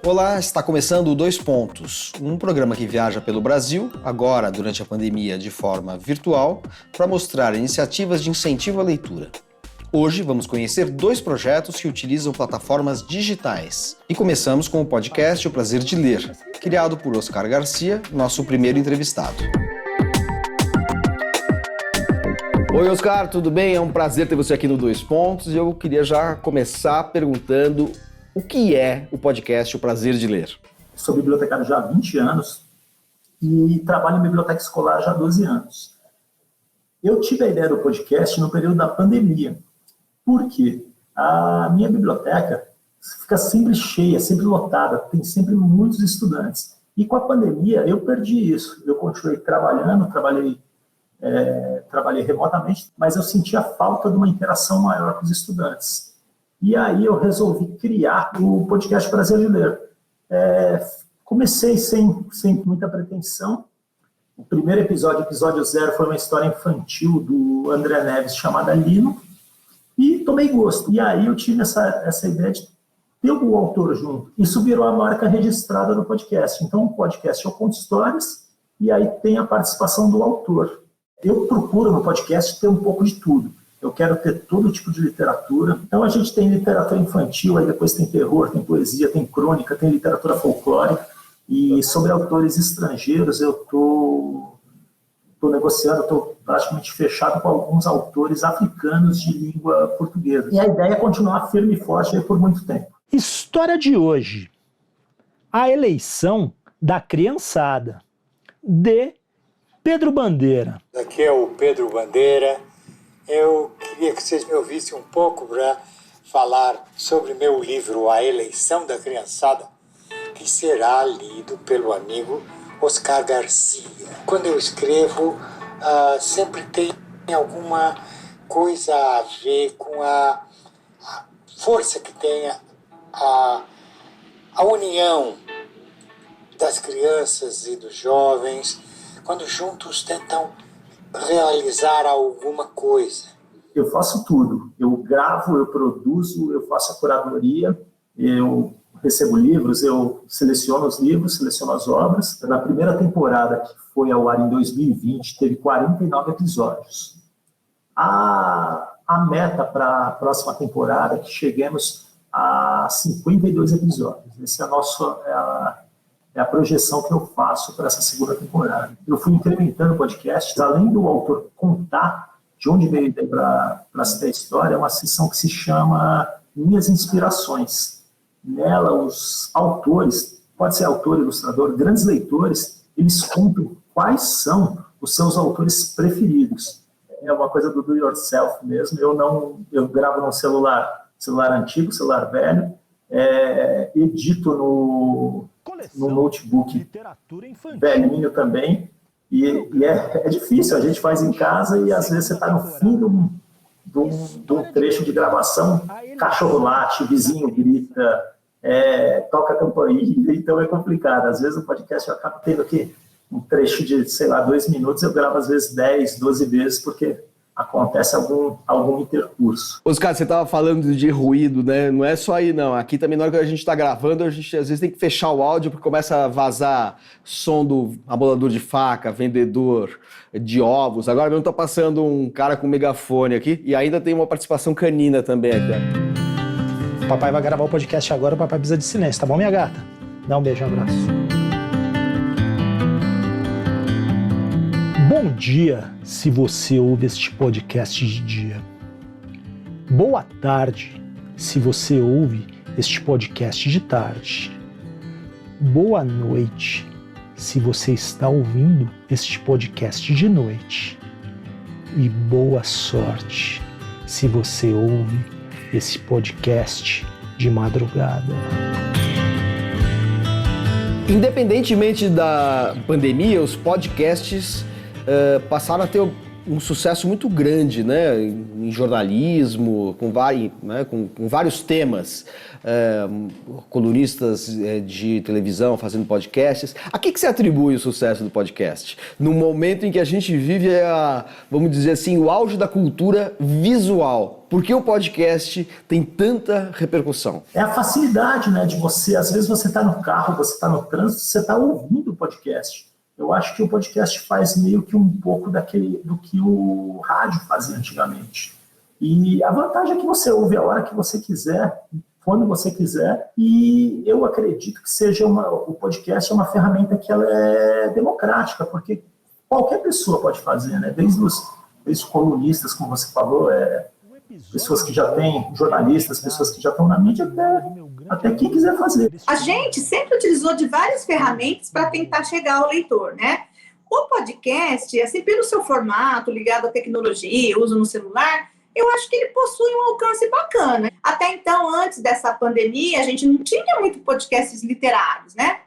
Olá, está começando o Dois Pontos, um programa que viaja pelo Brasil, agora durante a pandemia de forma virtual, para mostrar iniciativas de incentivo à leitura. Hoje vamos conhecer dois projetos que utilizam plataformas digitais. E começamos com o podcast O Prazer de Ler, criado por Oscar Garcia, nosso primeiro entrevistado. Oi, Oscar, tudo bem? É um prazer ter você aqui no Dois Pontos e eu queria já começar perguntando o que é o podcast O Prazer de Ler. Sou bibliotecário já há 20 anos e trabalho em biblioteca escolar já há 12 anos. Eu tive a ideia do podcast no período da pandemia. Por quê? A minha biblioteca fica sempre cheia, sempre lotada, tem sempre muitos estudantes. E com a pandemia eu perdi isso. Eu continuei trabalhando, trabalhei remotamente, mas eu sentia falta de uma interação maior com os estudantes. E aí eu resolvi criar o podcast Prazer de Ler. Comecei sem muita pretensão. O primeiro episódio 0, foi uma história infantil do André Neves chamada Lino. E tomei gosto. E aí eu tive essa ideia de ter o autor junto. Isso virou a marca registrada do podcast. Então o podcast eu conto histórias e aí tem a participação do autor. Eu procuro no podcast ter um pouco de tudo. Eu quero ter todo tipo de literatura. Então a gente tem literatura infantil, aí depois tem terror, tem poesia, tem crônica, tem literatura folclórica. E sobre autores estrangeiros eu estou negociando, estou praticamente fechado com alguns autores africanos de língua portuguesa. E a ideia é continuar firme e forte aí por muito tempo. História de hoje. A eleição da criançada, de Pedro Bandeira. Aqui é o Pedro Bandeira. Eu queria que vocês me ouvissem um pouco para falar sobre meu livro A Eleição da Criançada, que será lido pelo amigo Oscar Garcia. Quando eu escrevo, sempre tem alguma coisa a ver com a força que tem a união das crianças e dos jovens, quando juntos tentam realizar alguma coisa. Eu faço tudo. Eu gravo, eu produzo, eu faço a curadoria, eu recebo livros, eu seleciono os livros, seleciono as obras. Na primeira temporada, que foi ao ar em 2020, teve 49 episódios. A meta para a próxima temporada é que cheguemos a 52 episódios. Esse é a projeção que eu faço para essa segunda temporada. Eu fui incrementando o podcast, além do autor contar de onde veio a ideia para citar a história, é uma seção que se chama Minhas Inspirações. Nela, os autores, pode ser autor, ilustrador, grandes leitores, eles contam quais são os seus autores preferidos. É uma coisa do yourself mesmo. Eu gravo num celular antigo, celular velho, edito no notebook velhinho também, e é difícil, a gente faz em casa e às vezes você está no fim de um trecho de gravação, cachorro late, vizinho grita, toca a campainha, então é complicado. Às vezes o podcast eu acabo tendo aqui um trecho de, 2 minutos, eu gravo às vezes 10, 12 vezes, porque acontece algum intercurso. Oscar, você estava falando de ruído, né? Não é só aí, não. Aqui também, na hora que a gente está gravando, a gente às vezes tem que fechar o áudio porque começa a vazar som do amolador de faca, vendedor de ovos. Agora mesmo está passando um cara com megafone aqui e ainda tem uma participação canina também aqui. O papai vai gravar o podcast agora, o papai precisa de silêncio, tá bom, minha gata? Dá um beijo, um abraço. Bom dia, se você ouve este podcast de dia. Boa tarde, se você ouve este podcast de tarde. Boa noite, se você está ouvindo este podcast de noite. E boa sorte, se você ouve esse podcast de madrugada. Independentemente da pandemia, os podcasts passaram a ter um sucesso muito grande, né, em jornalismo, com vários temas, colunistas de televisão fazendo podcasts. A que você atribui o sucesso do podcast? No momento em que a gente vive, vamos dizer assim, o auge da cultura visual. Por que o podcast tem tanta repercussão? É a facilidade, né, de você, às vezes você está no carro, você está no trânsito, você está ouvindo o podcast. Eu acho que o podcast faz meio que um pouco do que o rádio fazia antigamente. E a vantagem é que você ouve a hora que você quiser, quando você quiser, e eu acredito que o podcast é uma ferramenta que ela é democrática, porque qualquer pessoa pode fazer, né? Desde os colunistas, como você falou, pessoas que já têm, jornalistas, pessoas que já estão na mídia, até quem quiser fazer. A gente sempre utilizou de várias ferramentas para tentar chegar ao leitor, né? O podcast, assim, pelo seu formato, ligado à tecnologia, uso no celular, eu acho que ele possui um alcance bacana. Até então, antes dessa pandemia, a gente não tinha muito podcasts literários, né?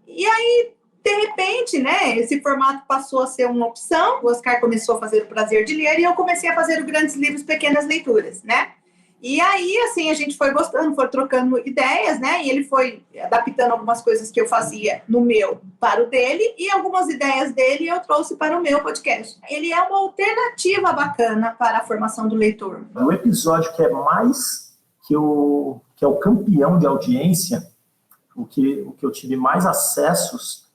E aí, de repente, né, esse formato passou a ser uma opção. O Oscar começou a fazer o Prazer de Ler e eu comecei a fazer o Grandes Livros, Pequenas Leituras, né? E aí, assim, a gente foi gostando, foi trocando ideias, né? E ele foi adaptando algumas coisas que eu fazia no meu para o dele e algumas ideias dele eu trouxe para o meu podcast. Ele é uma alternativa bacana para a formação do leitor. O episódio que é mais, que é o campeão de audiência, o que eu tive mais acessos,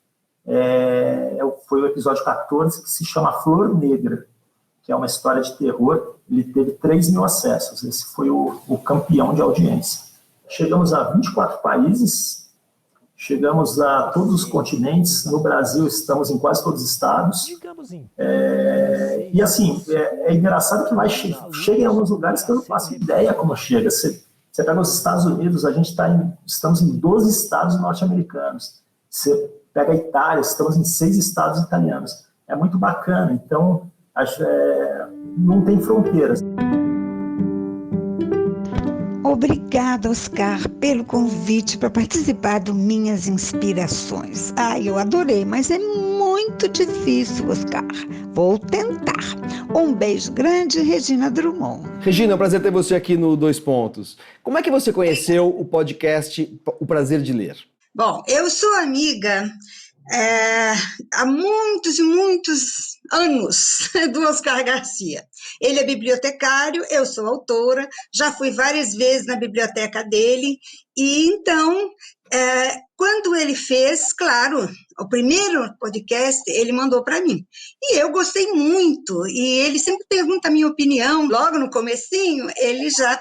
foi o episódio 14, que se chama Flor Negra, que é uma história de terror. Ele teve 3 mil acessos. Esse foi o campeão de audiência. Chegamos a 24 países, chegamos a todos os continentes. No Brasil, estamos em quase todos os estados. E assim, é engraçado que chega em alguns lugares que eu não faço ideia como chega. Você pega os Estados Unidos, estamos em 12 estados norte-americanos. Você pega a Itália, estamos em 6 estados italianos. É muito bacana. Então, não tem fronteiras. Obrigada, Oscar, pelo convite para participar do Minhas Inspirações. Eu adorei, mas é muito difícil, Oscar. Vou tentar. Um beijo grande, Regina Drummond. Regina, é um prazer ter você aqui no Dois Pontos. Como é que você conheceu o podcast O Prazer de Ler? Bom, eu sou amiga há muitos e muitos anos do Oscar Garcia. Ele é bibliotecário, eu sou autora, já fui várias vezes na biblioteca dele, e então, quando ele fez, claro, o primeiro podcast, ele mandou para mim. E eu gostei muito, e ele sempre pergunta a minha opinião. Logo no comecinho, ele já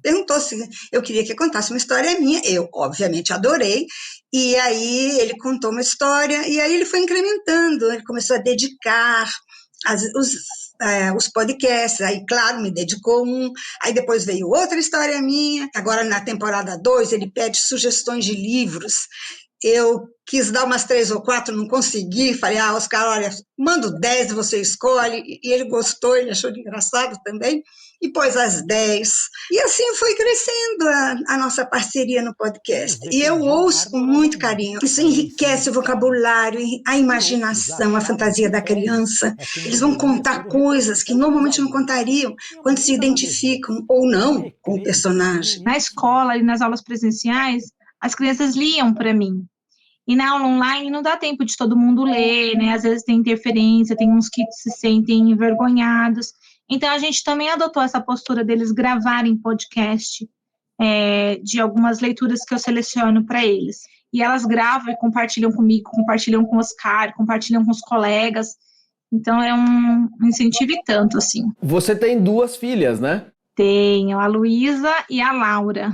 perguntou se eu queria que eu contasse uma história minha. Eu, obviamente, adorei. E aí ele contou uma história, e aí ele foi incrementando, ele começou a dedicar os podcasts, aí, claro, me dedicou um, aí depois veio outra história minha. Agora, na temporada 2, ele pede sugestões de livros. Eu quis dar umas 3 ou 4, não consegui. Falei, Oscar, olha, mando 10, você escolhe. E ele gostou, ele achou engraçado também. E pôs as 10. E assim foi crescendo a nossa parceria no podcast. E eu ouço com muito carinho. Isso enriquece o vocabulário, a imaginação, a fantasia da criança. Eles vão contar coisas que normalmente não contariam quando se identificam ou não com o personagem. Na escola e nas aulas presenciais, as crianças liam para mim. E na aula online não dá tempo de todo mundo ler, né? Às vezes tem interferência, tem uns que se sentem envergonhados. Então, a gente também adotou essa postura deles gravarem podcast de algumas leituras que eu seleciono para eles. E elas gravam e compartilham comigo, compartilham com o Oscar, compartilham com os colegas. Então, é um incentivo e tanto, assim. Você tem 2 filhas, né? Tenho, a Luísa e a Laura.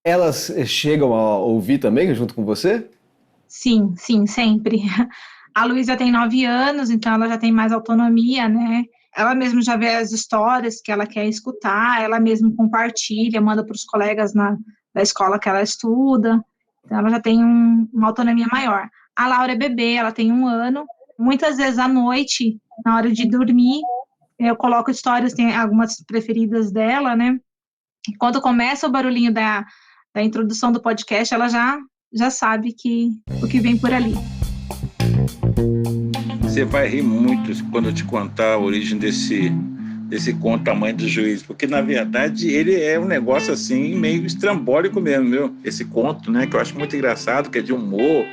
Elas chegam a ouvir também, junto com você? Sim, sempre. A Luísa tem 9 anos, então ela já tem mais autonomia, né? Ela mesma já vê as histórias que ela quer escutar, ela mesma compartilha, manda para os colegas da escola que ela estuda, então ela já tem uma autonomia maior. A Laura é bebê, ela tem 1 ano, muitas vezes à noite, na hora de dormir, eu coloco histórias, tem algumas preferidas dela, né? E quando começa o barulhinho da introdução do podcast, ela já sabe o que vem por ali. Você vai rir muito quando eu te contar a origem desse conto A Mãe do Juiz, porque, na verdade, ele é um negócio, assim, meio estrambólico mesmo, viu? Esse conto, né, que eu acho muito engraçado, que é de humor.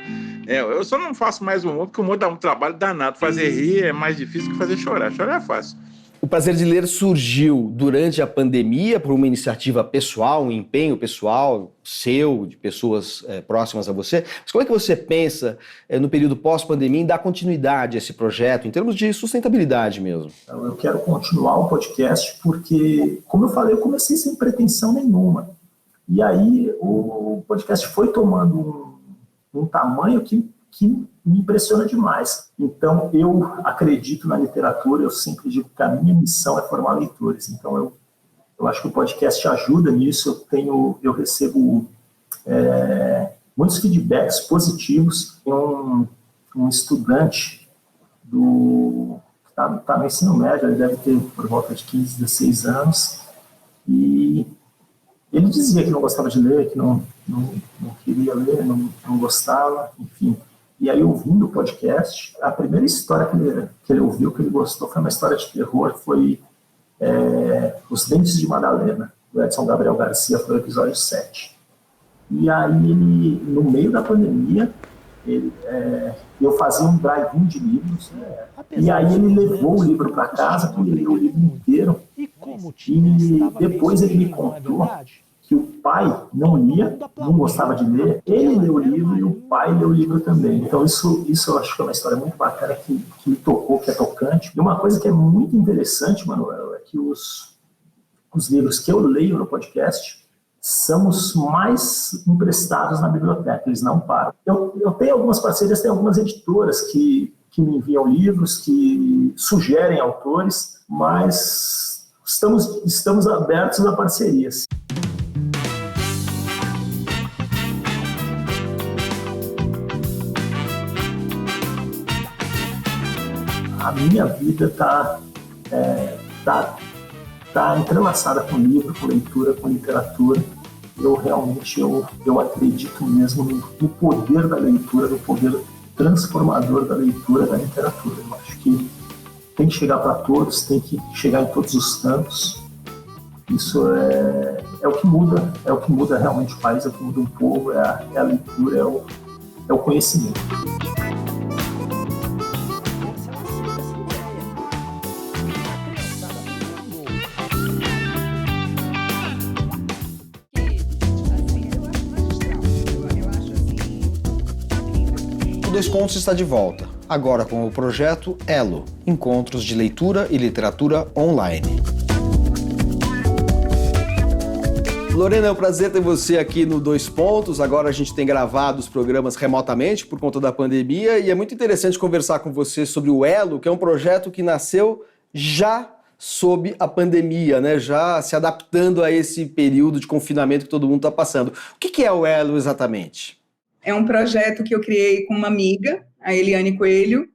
Eu só não faço mais humor, porque o humor dá um trabalho danado. Fazer rir é mais difícil que fazer chorar. Chorar é fácil. O Prazer de Ler surgiu durante a pandemia por uma iniciativa pessoal, um empenho pessoal seu, de pessoas próximas a você. Mas como é que você pensa no período pós-pandemia em dar continuidade a esse projeto, em termos de sustentabilidade mesmo? Eu quero continuar o podcast porque, como eu falei, eu comecei sem pretensão nenhuma. E aí o podcast foi tomando um tamanho que me impressiona demais. Então, eu acredito na literatura, eu sempre digo que a minha missão é formar leitores. Então, eu acho que o podcast ajuda nisso. Eu recebo muitos feedbacks positivos. Tem um estudante que está no ensino médio, ele deve ter por volta de 15, 16 anos, e ele dizia que não gostava de ler, que não queria ler, não gostava, enfim. E aí, ouvindo o podcast, a primeira história que ele ouviu, que ele gostou, foi uma história de terror, foi Os Dentes de Madalena, do Edson Gabriel Garcia, foi o episódio 7. E aí, no meio da pandemia, eu fazia um drive-in de livros, e aí ele levou o livro para casa, ele leu o livro inteiro, e depois ele me contou que o pai não lia, não gostava de ler, ele leu o livro e o pai leu o livro também. Então isso eu acho que é uma história muito bacana, que me tocou, que é tocante. E uma coisa que é muito interessante, Manuel, é que os livros que eu leio no podcast são os mais emprestados na biblioteca, eles não param. Eu tenho algumas parcerias, tem algumas editoras que me enviam livros, que sugerem autores, mas estamos abertos a parcerias. A minha vida está entrelaçada com livro, com leitura, com literatura. Eu realmente acredito mesmo no poder da leitura, no poder transformador da leitura, da literatura. Eu acho que tem que chegar para todos, tem que chegar em todos os cantos. Isso é o que muda realmente o país, é o que muda um povo, é a leitura, é o conhecimento. O Dois Pontos está de volta, agora com o projeto Elo, Encontros de Leitura e Literatura Online. Lorena, é um prazer ter você aqui no Dois Pontos. Agora a gente tem gravado os programas remotamente por conta da pandemia e é muito interessante conversar com você sobre o Elo, que é um projeto que nasceu já sob a pandemia, né? Já se adaptando a esse período de confinamento que todo mundo está passando. O que é o Elo exatamente? É um projeto que eu criei com uma amiga, a Eliane Coelho.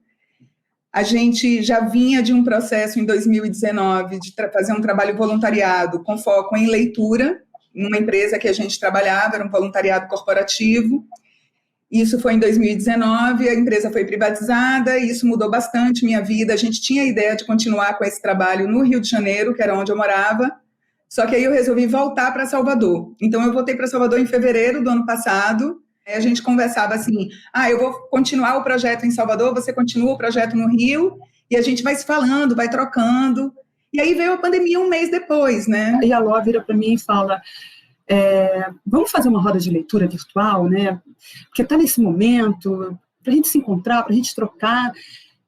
A gente já vinha de um processo em 2019 de fazer um trabalho voluntariado com foco em leitura, numa empresa que a gente trabalhava, era um voluntariado corporativo. Isso foi em 2019, a empresa foi privatizada, e isso mudou bastante minha vida. A gente tinha a ideia de continuar com esse trabalho no Rio de Janeiro, que era onde eu morava, só que aí eu resolvi voltar para Salvador. Então, eu voltei para Salvador em fevereiro do ano passado. A gente conversava assim, eu vou continuar o projeto em Salvador, você continua o projeto no Rio, e a gente vai se falando, vai trocando. E aí veio a pandemia um mês depois, né? E a Ló vira para mim e fala, vamos fazer uma roda de leitura virtual, né? Porque está nesse momento, para a gente se encontrar, para a gente trocar.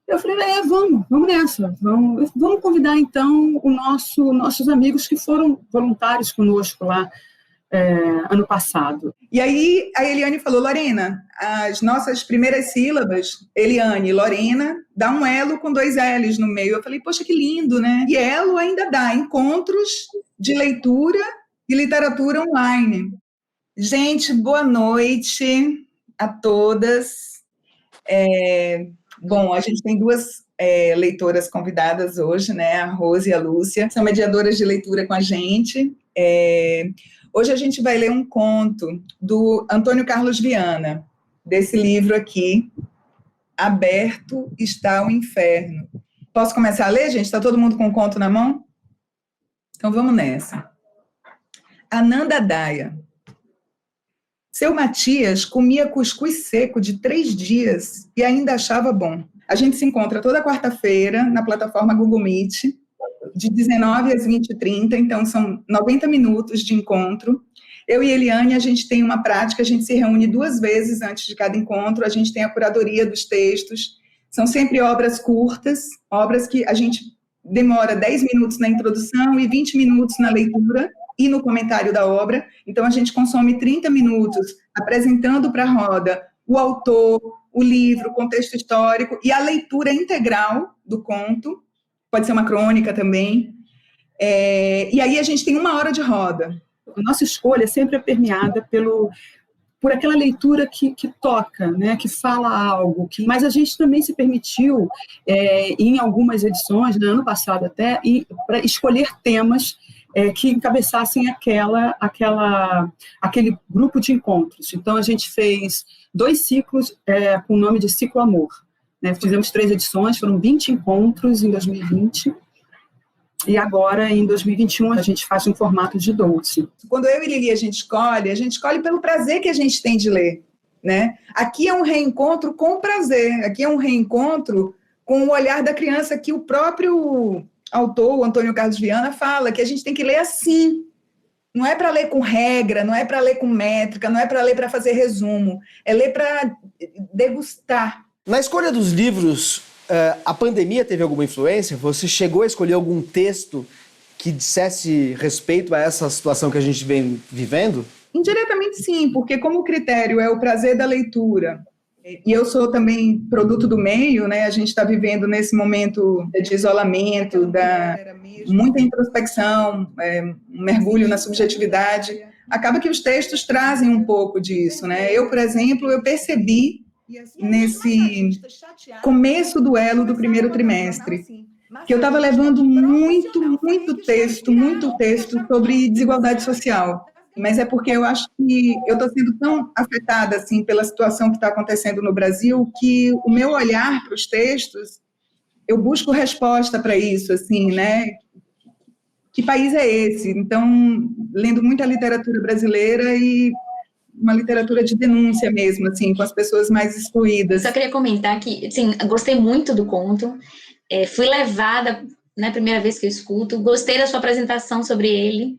Eu falei, vamos nessa, vamos convidar então nossos amigos que foram voluntários conosco lá, ano passado. E aí a Eliane falou, Lorena, as nossas primeiras sílabas, Eliane, Lorena, dá um elo com 2 L's no meio. Eu falei, poxa, que lindo, né? E elo ainda dá encontros de leitura e literatura online. Gente, boa noite a todas. Bom, a gente tem 2 leitoras convidadas hoje, né? A Rose e a Lúcia, são mediadoras de leitura com a gente. Hoje a gente vai ler um conto do Antônio Carlos Viana, desse livro aqui, Aberto está o inferno. Posso começar a ler, gente? Está todo mundo com o conto na mão? Então vamos nessa. Ananda Daya. Seu Matias comia cuscuz seco de 3 dias e ainda achava bom. A gente se encontra toda quarta-feira na plataforma Google Meet, de 19 às 20h30, então são 90 minutos de encontro. Eu e Eliane, a gente tem uma prática, a gente se reúne 2 vezes antes de cada encontro, a gente tem a curadoria dos textos, são sempre obras curtas, obras que a gente demora 10 minutos na introdução e 20 minutos na leitura e no comentário da obra, então a gente consome 30 minutos apresentando para a roda o autor, o livro, o contexto histórico e a leitura integral do conto, pode ser uma crônica também, e aí a gente tem 1 hora de roda. A nossa escolha sempre é permeada por aquela leitura que toca, né, que fala algo, mas a gente também se permitiu, em algumas edições, no ano passado até, para escolher temas que encabeçassem aquele grupo de encontros. Então, a gente fez 2 ciclos com o nome de Ciclo Amor. Né? Fizemos 3 edições, foram 20 encontros em 2020, e agora, em 2021, a gente faz um formato de 12. Quando eu e Lili a gente escolhe pelo prazer que a gente tem de ler, né? Aqui é um reencontro com prazer, aqui é um reencontro com o olhar da criança que o próprio autor, o Antônio Carlos Viana, fala, que a gente tem que ler assim. Não é para ler com regra, não é para ler com métrica, não é para ler para fazer resumo, é ler para degustar. Na escolha dos livros, a pandemia teve alguma influência? Você chegou a escolher algum texto que dissesse respeito a essa situação que a gente vem vivendo? Indiretamente sim, porque como o critério é o prazer da leitura, e eu sou também produto do meio, né? A gente está vivendo nesse momento de isolamento, muita introspecção, um mergulho na subjetividade, acaba que os textos trazem um pouco disso, né? Eu, por exemplo, eu percebi nesse começo do elo do primeiro trimestre, que eu estava levando muito texto sobre desigualdade social, mas é porque eu acho que eu estou sendo tão afetada assim, pela situação que está acontecendo no Brasil, que o meu olhar para os textos, eu busco resposta para isso, assim, né? Que país é esse? Então, lendo muita literatura brasileira e uma literatura de denúncia mesmo, assim, com as pessoas mais excluídas. Só queria comentar que, assim, gostei muito do conto, fui levada, né, primeira vez que eu escuto, gostei da sua apresentação sobre ele,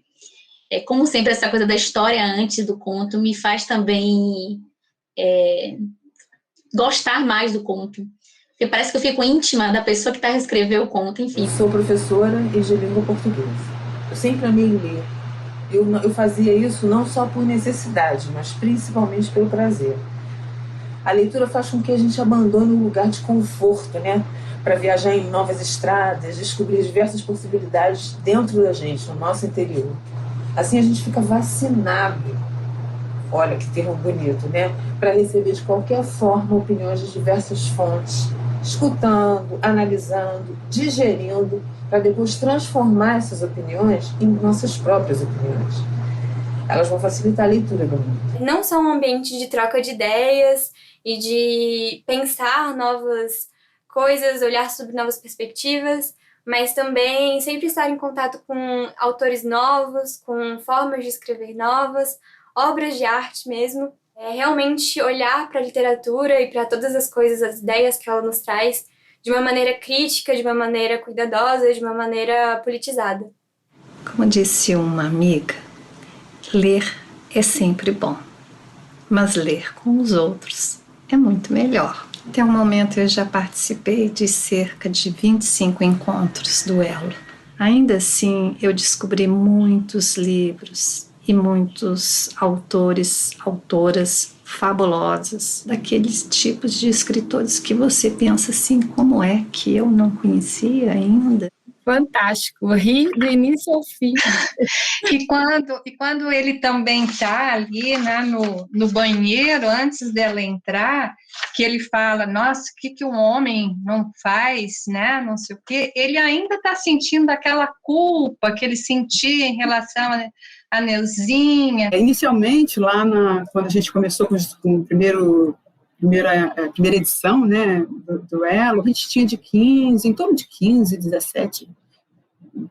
como sempre, essa coisa da história antes do conto me faz também gostar mais do conto, porque parece que eu fico íntima da pessoa que está a escrever o conto, enfim. Eu sou professora e de língua portuguesa, eu sempre amei ler. Eu fazia isso não só por necessidade, mas principalmente pelo prazer. A leitura faz com que a gente abandone um lugar de conforto, né? Para viajar em novas estradas, descobrir diversas possibilidades dentro da gente, no nosso interior. Assim a gente fica vacinado, olha que termo bonito, né? Para receber de qualquer forma opiniões de diversas fontes, escutando, analisando, digerindo, para depois transformar essas opiniões em nossas próprias opiniões. Elas vão facilitar a leitura do mundo. Não só um ambiente de troca de ideias e de pensar novas coisas, olhar sobre novas perspectivas, mas também sempre estar em contato com autores novos, com formas de escrever novas, obras de arte mesmo. Realmente olhar para a literatura e para todas as coisas, as ideias que ela nos traz, de uma maneira crítica, de uma maneira cuidadosa, de uma maneira politizada. Como disse uma amiga, ler é sempre bom, mas ler com os outros é muito melhor. Até o momento eu já participei de cerca de 25 encontros do Elo. Ainda assim, eu descobri muitos livros e muitos autores, autoras fabulosas, daqueles tipos de escritores que você pensa assim, como é que eu não conhecia ainda? Fantástico, ri do início ao fim. E quando ele também está ali, né, no banheiro, antes dela entrar, que ele fala, nossa, o que um homem não faz, né, não sei o quê, ele ainda está sentindo aquela culpa que ele sentia em relação a Neuzinha. Inicialmente, lá quando a gente começou com o primeiro primeira edição, né, do Elo, a gente tinha em torno de 15, 17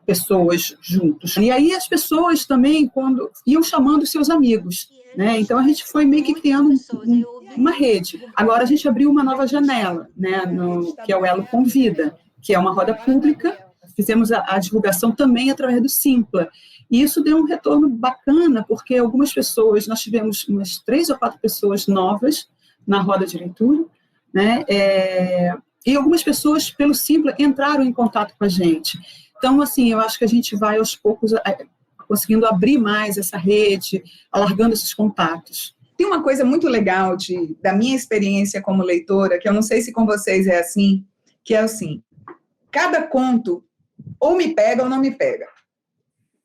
pessoas juntos. E aí as pessoas também, quando iam chamando seus amigos, né? Então a gente foi meio que criando uma rede. Agora a gente abriu uma nova janela, né, que é o Elo Convida, que é uma roda pública. Fizemos a divulgação também através do Simpla. E isso deu um retorno bacana, porque algumas pessoas, nós tivemos umas 3 ou 4 pessoas novas na roda de leitura, né? E algumas pessoas, pelo Simpla, entraram em contato com a gente. Então, assim, eu acho que a gente vai, aos poucos, conseguindo abrir mais essa rede, alargando esses contatos. Tem uma coisa muito legal da minha experiência como leitora, que eu não sei se com vocês é assim, que é assim, cada conto ou me pega ou não me pega.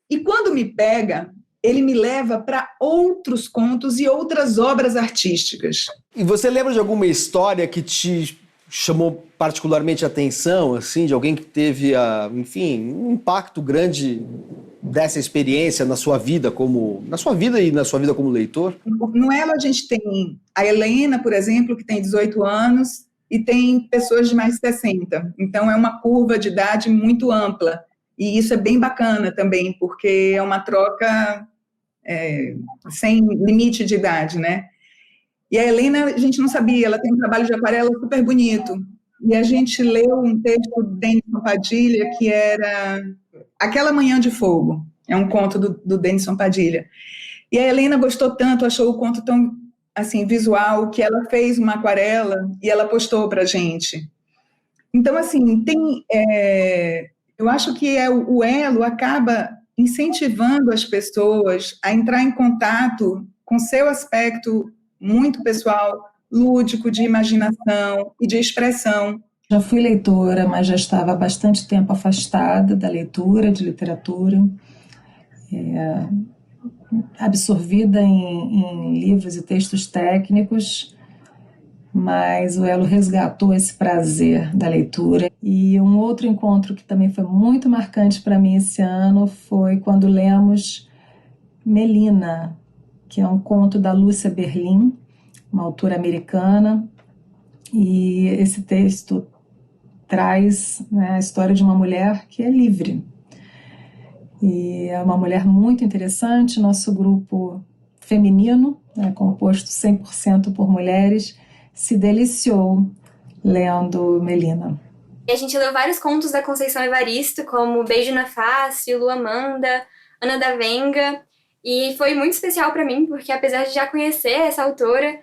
E quando me pega, ele me leva para outros contos e outras obras artísticas. E você lembra de alguma história que te chamou particularmente a atenção, assim, de alguém que teve, enfim, um impacto grande dessa experiência na sua vida como leitor? No Elo a gente tem a Helena, por exemplo, que tem 18 anos, e tem pessoas de mais de 60. Então é uma curva de idade muito ampla. E isso é bem bacana também, porque é uma troca sem limite de idade, né? E a Helena, a gente não sabia, ela tem um trabalho de aquarela super bonito. E a gente leu um texto do Denison Padilha, que era Aquela Manhã de Fogo. É um conto do Denison Padilha. E a Helena gostou tanto, achou o conto tão assim, visual, que ela fez uma aquarela e ela postou para a gente. Então, assim, eu acho que o Elo acaba incentivando as pessoas a entrar em contato com seu aspecto muito pessoal, lúdico, de imaginação e de expressão. Já fui leitora, mas já estava há bastante tempo afastada da leitura, de literatura, absorvida em livros e textos técnicos, mas o Elo resgatou esse prazer da leitura. E um outro encontro que também foi muito marcante para mim esse ano foi quando lemos Melina, que é um conto da Lúcia Berlin, uma autora americana, e esse texto traz, né, a história de uma mulher que é livre. E é uma mulher muito interessante. Nosso grupo feminino, né, composto 100% por mulheres, se deliciou lendo Melina. E a gente leu vários contos da Conceição Evaristo, como Beijo na Face, Lu Amanda, Ana da Venga, e foi muito especial para mim, porque apesar de já conhecer essa autora,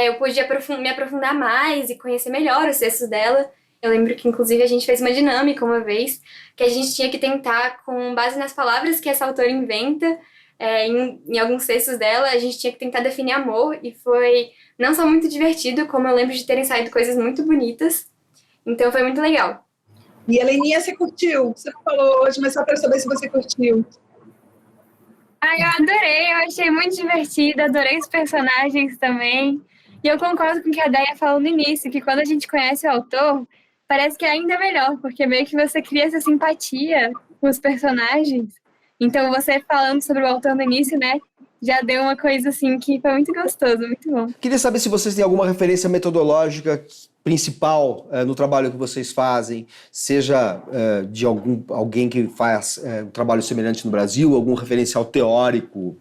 eu pude me aprofundar mais e conhecer melhor os textos dela. Eu lembro que, inclusive, a gente fez uma dinâmica uma vez, que a gente tinha que tentar, com base nas palavras que essa autora inventa, em alguns textos dela, a gente tinha que tentar definir amor, e foi não só muito divertido, como eu lembro de terem saído coisas muito bonitas. Então foi muito legal. E a Heleninha, você curtiu? Você não falou hoje, mas só para saber se você curtiu. Eu adorei, eu achei muito divertida, adorei os personagens também. E eu concordo com o que a Déia falou no início, que quando a gente conhece o autor, parece que é ainda melhor, porque meio que você cria essa simpatia com os personagens. Então, você falando sobre o autor no início, né, já deu uma coisa assim que foi muito gostoso, muito bom. Queria saber se vocês têm alguma referência metodológica principal no trabalho que vocês fazem, seja de alguém que faz um trabalho semelhante no Brasil, algum referencial teórico,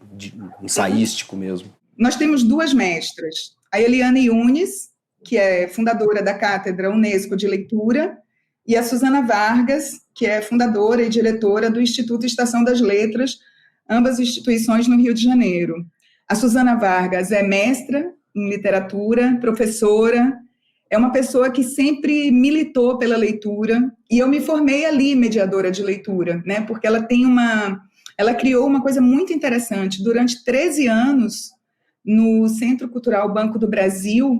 ensaístico mesmo. Nós temos 2 mestras, a Eliane Yunes, que é fundadora da Cátedra Unesco de Leitura, e a Suzana Vargas, que é fundadora e diretora do Instituto Estação das Letras, ambas instituições no Rio de Janeiro. A Suzana Vargas é mestra em literatura, professora, é uma pessoa que sempre militou pela leitura, e eu me formei ali mediadora de leitura, né, porque ela criou uma coisa muito interessante. Durante 13 anos, no Centro Cultural Banco do Brasil,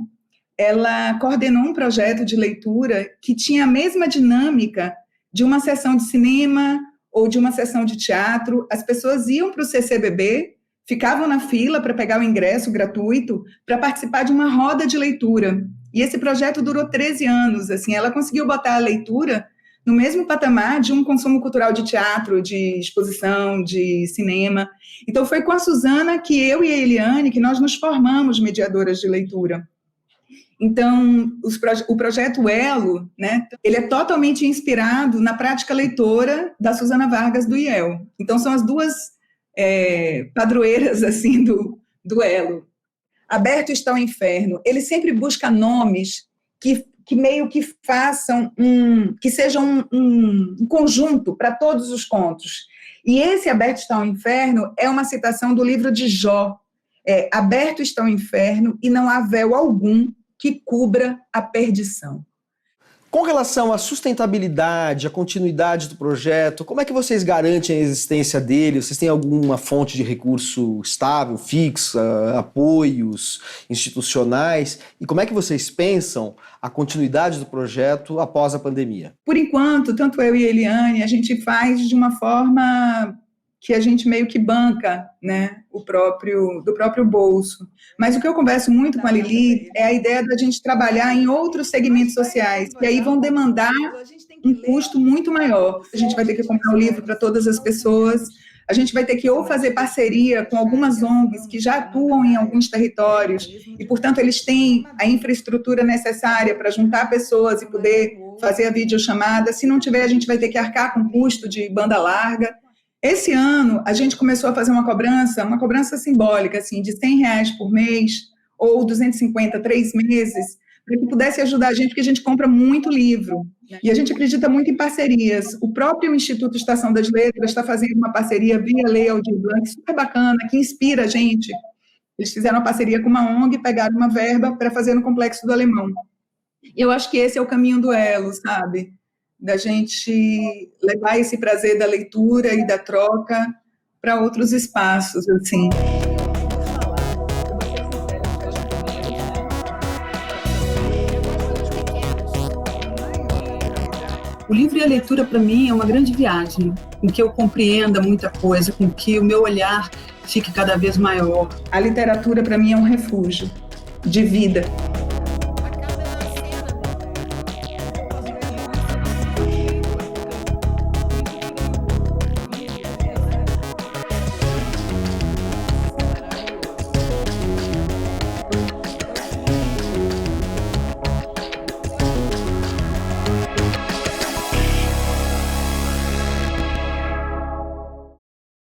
ela coordenou um projeto de leitura que tinha a mesma dinâmica de uma sessão de cinema ou de uma sessão de teatro. As pessoas iam para o CCBB, ficavam na fila para pegar o ingresso gratuito para participar de uma roda de leitura. E esse projeto durou 13 anos. Assim, ela conseguiu botar a leitura no mesmo patamar de um consumo cultural de teatro, de exposição, de cinema. Então, foi com a Suzana que eu e a Eliane, que nós nos formamos mediadoras de leitura. Então, o projeto Elo, né, ele é totalmente inspirado na prática leitora da Susana Vargas do IEL. Então, são as duas padroeiras assim, do Elo. Aberto está o Inferno. Ele sempre busca nomes que meio que façam que sejam um conjunto para todos os contos. E esse Aberto está o Inferno é uma citação do livro de Jó. Aberto está o inferno e não há véu algum que cubra a perdição. Com relação à sustentabilidade, à continuidade do projeto, como é que vocês garantem a existência dele? Vocês têm alguma fonte de recurso estável, fixa, apoios institucionais? E como é que vocês pensam a continuidade do projeto após a pandemia? Por enquanto, tanto eu e a Eliane, a gente faz de uma forma que a gente meio que banca, né, do próprio bolso. Mas o que eu converso muito com a Lili é a ideia da gente trabalhar em outros segmentos sociais, que aí vão demandar um custo muito maior. A gente vai ter que comprar o livro para todas as pessoas, a gente vai ter que ou fazer parceria com algumas ONGs que já atuam em alguns territórios e, portanto, eles têm a infraestrutura necessária para juntar pessoas e poder fazer a videochamada. Se não tiver, a gente vai ter que arcar com custo de banda larga. Esse ano, a gente começou a fazer uma cobrança simbólica, assim, de R$100 por mês, ou 250, 3 meses, para que pudesse ajudar a gente, porque a gente compra muito livro. E a gente acredita muito em parcerias. O próprio Instituto Estação das Letras está fazendo uma parceria via Lei Aldir Blanc, super bacana, que inspira a gente. Eles fizeram uma parceria com uma ONG, pegaram uma verba para fazer no Complexo do Alemão. Eu acho que esse é o caminho do Elo, sabe? Da gente levar esse prazer da leitura e da troca para outros espaços, assim. O livro e a leitura, para mim, é uma grande viagem, em que eu compreenda muita coisa, com que o meu olhar fique cada vez maior. A literatura, para mim, é um refúgio de vida.